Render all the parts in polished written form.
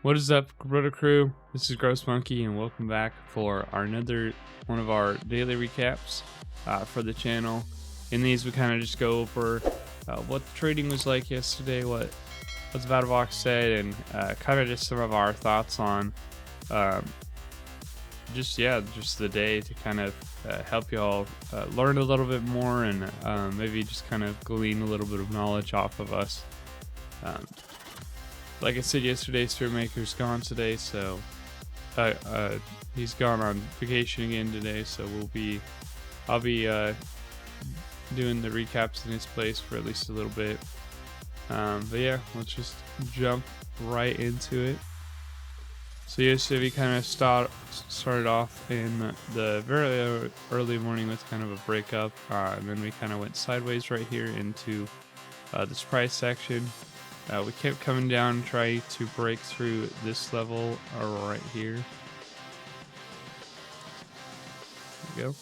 What is up, Kabroda crew? This is Gross Monkey, and welcome back for another one of our daily recaps for the channel. In these, we kind of just go over what the trading was like yesterday, what the battle box said, and kind of just some of our thoughts on just the day to kind of help y'all learn a little bit more and maybe just kind of glean a little bit of knowledge off of us. Like I said yesterday, Spearmaker's gone today, so he's gone on vacation again today. So I'll be doing the recaps in his place for at least a little bit. But yeah, let's just jump right into it. So yesterday we kind of started off in the very early morning with kind of a breakup, and then we kind of went sideways right here into this price section. We kept coming down, trying to break through this level right here. There we go.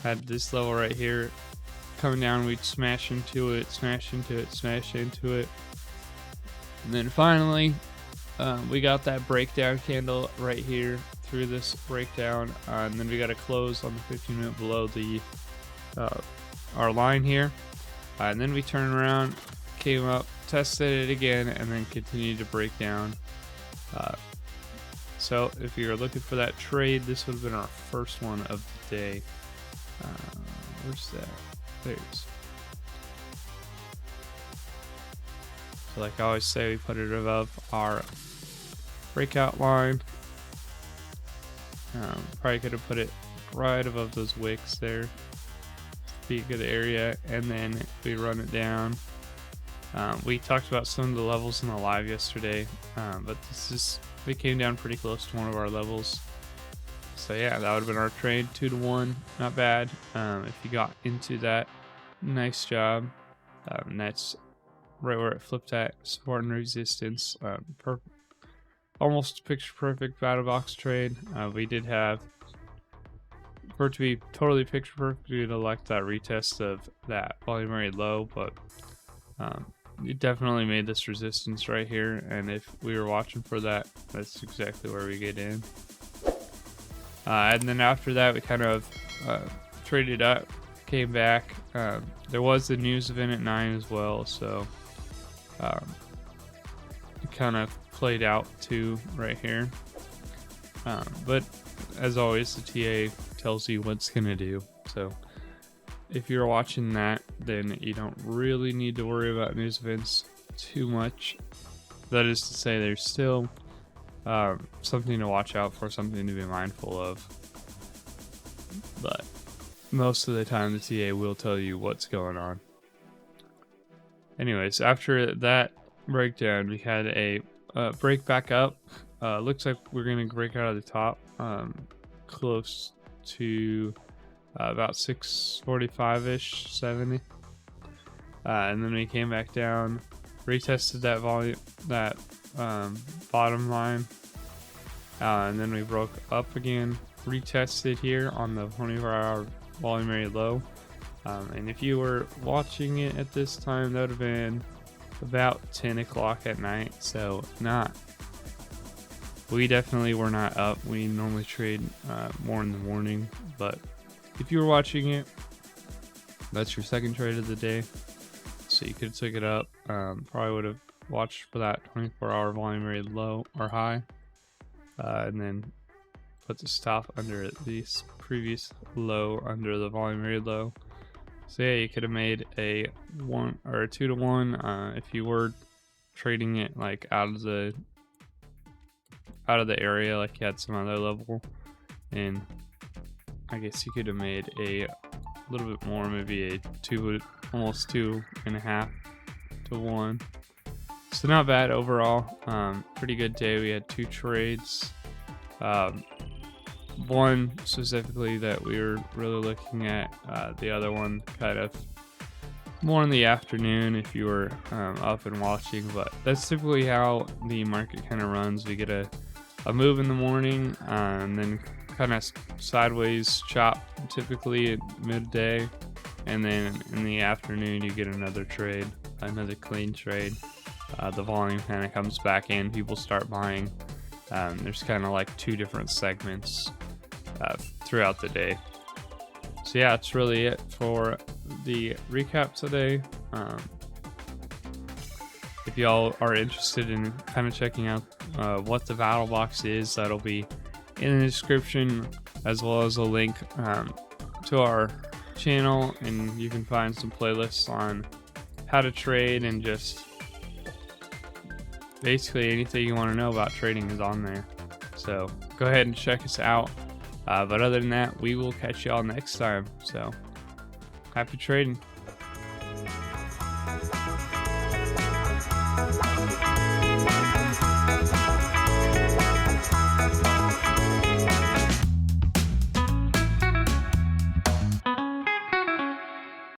Had this level right here. Coming down, we'd smash into it, smash into it, smash into it. And then finally, we got that breakdown candle right here through this breakdown. And then we got a close on the 15-minute below the our line here. And then we turned around, came up, tested it again, and then continued to break down. So if you're looking for that trade, this would have been our first one of the day. Where's that? There it is. So like I always say, we put it above our breakout line. Probably could have put it right above those wicks there. Be a good area, and then we run it down. We talked about some of the levels in the live yesterday, but we came down pretty close to one of our levels. So yeah, that would have been our trade, 2-1, not bad. If you got into that, nice job. And that's right where it flipped at, support and resistance. Almost picture perfect battle box trade. We did have, for it to be totally picture perfect, we'd elect that retest of that volume area low, but it definitely made this resistance right here, and if we were watching for that, that's exactly where we get in. And then after that, we kind of traded up, came back. There was the news event at 9 as well, so it kind of played out too right here. But as always, the TA tells you what's gonna do, so if you're watching that, then you don't really need to worry about news events too much. That is to say, there's still something to watch out for, something to be mindful of. But most of the time, the TA will tell you what's going on. Anyways, after that breakdown, we had a break back up. Looks like we're going to break out of the top, close to about 645-ish, 70. And then we came back down, retested that volume, that bottom line, and then we broke up again, retested here on the 24-hour volume area low. And if you were watching it at this time, that would have been about 10 o'clock at night, so we definitely were not up. We normally trade more in the morning, but if you were watching it, that's your second trade of the day, so you could have took it up. Probably would have watched for that 24-hour volume area low or high, and then put the stop under the previous low under the volume area low. So yeah, you could have made a 1 or a 2-1 if you were trading it like out of the area, like you had some other level, and I guess you could have made a little bit more, maybe a almost 2.5 to 1. So not bad overall. Pretty good day. We had 2 trades. One specifically that we were really looking at. The other one kind of more in the afternoon if you were up and watching. But that's typically how the market kind of runs. We get a move in the morning, and then kind of sideways chop typically at midday, and then in the afternoon you get another trade, another clean trade. the volume kind of comes back in, people start buying. There's kind of like 2 different segments throughout the day. So yeah, that's really it for the recap today. If y'all are interested in kind of checking out what the battle box is, that'll be in the description, as well as a link to our channel, and you can find some playlists on how to trade, and just basically anything you want to know about trading is on there. So go ahead and check us out. But other than that, we will catch y'all next time. So happy trading.